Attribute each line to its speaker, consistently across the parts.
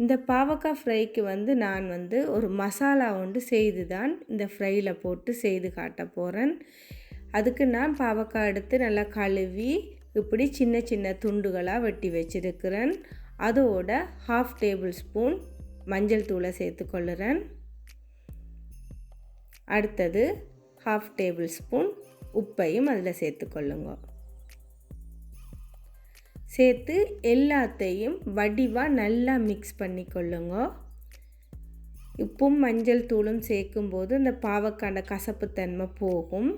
Speaker 1: இந்த பாவக்காய் ஃப்ரைக்கு நான் ஒரு மசாலா ஒன்று செய்து தான் இந்த ஃப்ரையில் போட்டு செய்து காட்ட போகிறேன். அதுக்கு நான் பாவக்காய் எடுத்து நல்லா கழுவி இப்படி சின்ன சின்ன துண்டுகளாக வெட்டி வச்சிருக்கிறேன். அதோட 1/2 டேபிள் ஸ்பூன் மஞ்சள் தூளை சேர்த்துக்கொள்ளுறேன். அடுத்தது 1/2 டேபிள் ஸ்பூன் உப்பையும் அதில் சேர்த்துக்கொள்ளுங்க. சேர்த்து எல்லாத்தையும் வடிவாக நல்லா மிக்ஸ் பண்ணிக்கொள்ளுங்க. உப்பும் மஞ்சள் தூளும் சேர்க்கும்போது இந்த பாவக்காய் கசப்புத்தன்மை போகும்.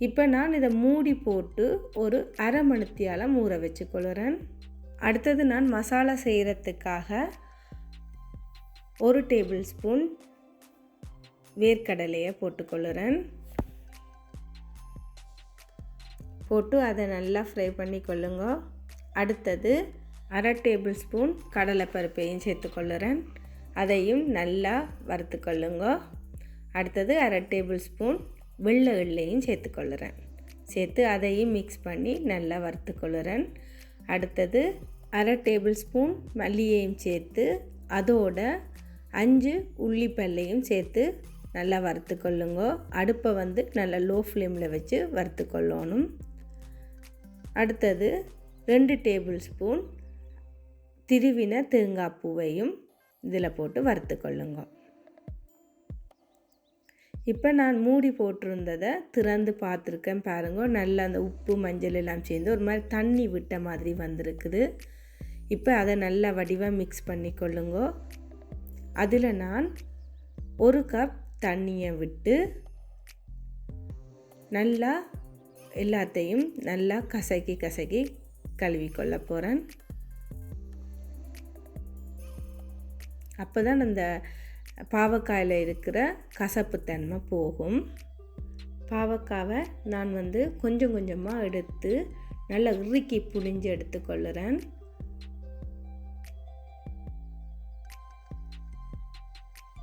Speaker 1: இப்போ நான் இதை மூடி போட்டு ஒரு அரை மணித்தியால் ஊற வச்சுக்கொள்ளுறேன். அடுத்தது நான் மசாலா செய்கிறதுக்காக 1 டேபிள் ஸ்பூன் வேர்க்கடலையை போட்டுக்கொள்ளுறேன். போட்டு அதை நல்லா ஃப்ரை பண்ணிக்கொள்ளுங்க. அடுத்தது அரை டேபிள் ஸ்பூன் கடலைப்பருப்பையும் சேர்த்துக்கொள்ளுறேன். அதையும் நல்லா வறுத்துக்கொள்ளுங்க. அடுத்தது அரை டேபிள் ஸ்பூன் வெள்ளை எள்ளையும் சேர்த்துக்கொள்ளுறேன். சேர்த்து அதையும் மிக்ஸ் பண்ணி நல்லா வறுத்துக்கொள்ளுறேன். அடுத்தது அரை டேபிள் ஸ்பூன் மல்லியையும் சேர்த்து அதோட 5 உள்ளிப்பல்லையும் சேர்த்து நல்லா வறுத்துக்கொள்ளுங்க. அடுப்பை நல்லா லோ ஃப்ளேமில் வச்சு வறுத்துக்கொள்ளணும். அடுத்தது 2 டேபிள் ஸ்பூன் திருவின தேங்காய் பூவையும் இதில் போட்டு வறுத்துக்கொள்ளுங்க. இப்போ நான் மூடி போட்டிருந்ததை திறந்து பார்த்துருக்கேன். பாருங்க, நல்லா அந்த உப்பு மஞ்சள் எல்லாம் சேர்ந்து ஒரு மாதிரி தண்ணி விட்ட மாதிரி வந்திருக்குது. இப்போ அதை நல்லா வடிவாக மிக்ஸ் பண்ணிக்கொள்ளுங்க. அதில் நான் 1 கப் தண்ணியை விட்டு நல்லா எல்லாத்தையும் நல்லா கசக்கி கழுவிக்கொள்ள போகிறேன். அப்போ தான் அந்த பாவக்காயில் இருக்கிற கசப்புத்தன்மை போகும். பாவக்காவை நான் கொஞ்சம் கொஞ்சமாக எடுத்து நல்லா இறுக்கி புழிஞ்சு எடுத்துக்கொள்ளுறேன்.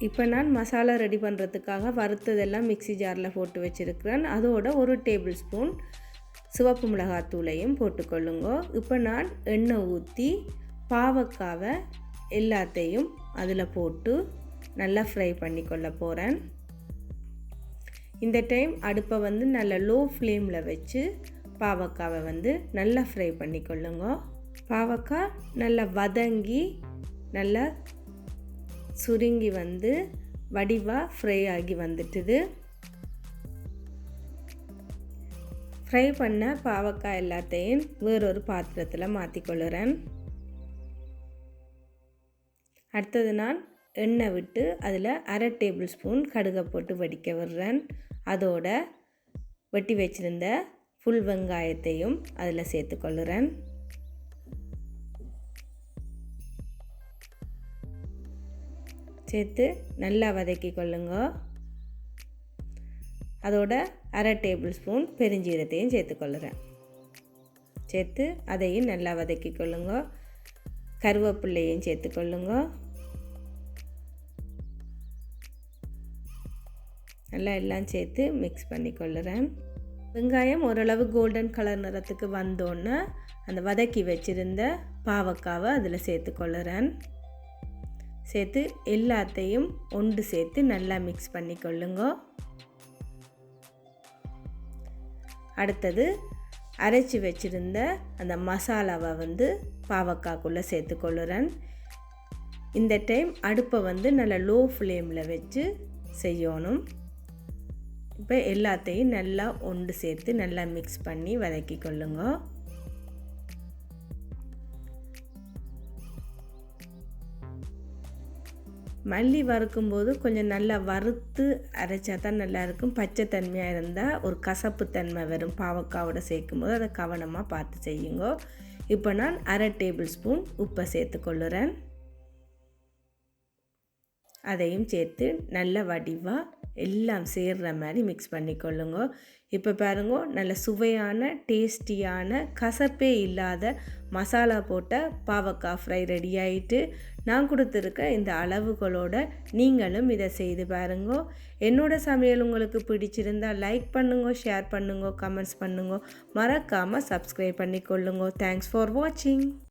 Speaker 1: இப்போ நான் மசாலா ரெடி பண்ணுறதுக்காக வறுத்ததெல்லாம் மிக்ஸி ஜாரில் போட்டு வச்சுருக்கிறேன். அதோட 1 டேபிள் ஸ்பூன் சிவப்பு மிளகாத்தூளையும் போட்டுக்கொள்ளுங்க. இப்போ நான் எண்ணெய் ஊற்றி பாவக்காவை எல்லாத்தையும் அதில் போட்டு நல்லா ஃப்ரை பண்ணிக்கொள்ள போகிறேன். இந்த டைம் அடுப்பை நல்லா லோ ஃப்ளேமில் வச்சு பாவக்காவை நல்லா ஃப்ரை பண்ணிக்கொள்ளுங்க. பாவக்காய் நல்லா வதங்கி நல்லா சுருங்கி வடிவாக ஃப்ரை ஆகி வந்துட்டுது. ஃப்ரை பண்ண பாவக்காய் எல்லாத்தையும் வேறொரு பாத்திரத்தில் மாற்றிக்கொள்ளுறேன். அடுத்தது நான் எண்ணெய் விட்டு அதில் அரை டேபிள் ஸ்பூன் கடுகை போட்டு வடிக்க விடுறேன். அதோட வெட்டி வச்சுருந்த ஃபுல் வெங்காயத்தையும் அதில் சேர்த்துக்கொள்ளுறேன். சேர்த்து நல்லா வதக்கி கொள்ளுங்க. அதோட அரை டேபிள் ஸ்பூன் பெருஞ்சீரத்தையும் சேர்த்துக்கொள்ளுறேன். சேர்த்து அதையும் நல்லா வதக்கி கொள்ளுங்க. கருவேப்பிள்ளையும் சேர்த்துக்கொள்ளுங்க. நல்லா எல்லாம் சேர்த்து மிக்ஸ் பண்ணி கொள்ளுறேன். வெங்காயம் ஓரளவு கோல்டன் கலர் நிறத்துக்கு வந்தோன்னே அந்த வதக்கி வச்சுருந்த பாவக்காவை அதில் சேர்த்துக்கொள்ளுறேன். சேர்த்து எல்லாத்தையும் ஒன்று சேர்த்து நல்லா மிக்ஸ் பண்ணி கொள்ளுங்க. அடுத்தது அரைச்சி வச்சுருந்த அந்த மசாலாவை பாவக்காய்க்குள்ளே சேர்த்துக்கொள்ளுறேன். இந்த டைம் அடுப்பை நல்லா லோ ஃப்ளேமில் வச்சு செய்யணும். இப்போ எல்லாத்தையும் நல்லா ஒன்று சேர்த்து நல்லா மிக்ஸ் பண்ணி வதக்கி கொள்ளுங்க. மல்லி வறுக்கும்போது கொஞ்சம் நல்லா வறுத்து அரைச்சா தான் நல்லாயிருக்கும். பச்சை தன்மையாக இருந்தால் ஒரு கசப்பு தன்மை வரும். பாவக்காவோட சேர்க்கும்போது அதை கவனமாக பார்த்து செய்யுங்க. இப்போ நான் அரை டேபிள் ஸ்பூன் உப்பை சேர்த்துக்கொள்ளுறேன். அதையும் சேர்த்து நல்ல வடிவாக எல்லாம் சேர்கிற மாதிரி மிக்ஸ் பண்ணிக்கொள்ளுங்க. இப்போ பாருங்க, நல்ல சுவையான டேஸ்டியான கசப்பே இல்லாத மசாலா போட்ட பாவக்காய் ஃப்ரை ரெடி ஆகிட்டு நான் கொடுத்துருக்க இந்த அளவுகளோட நீங்களும் இதை செய்து பாருங்க. என்னோடய சமையல் உங்களுக்கு பிடிச்சிருந்தால் லைக் பண்ணுங்க, ஷேர் பண்ணுங்க, கமெண்ட்ஸ் பண்ணுங்க, மறக்காமல் சப்ஸ்கிரைப் பண்ணிக்கொள்ளுங்க. தேங்க்ஸ் ஃபார் வாட்சிங்.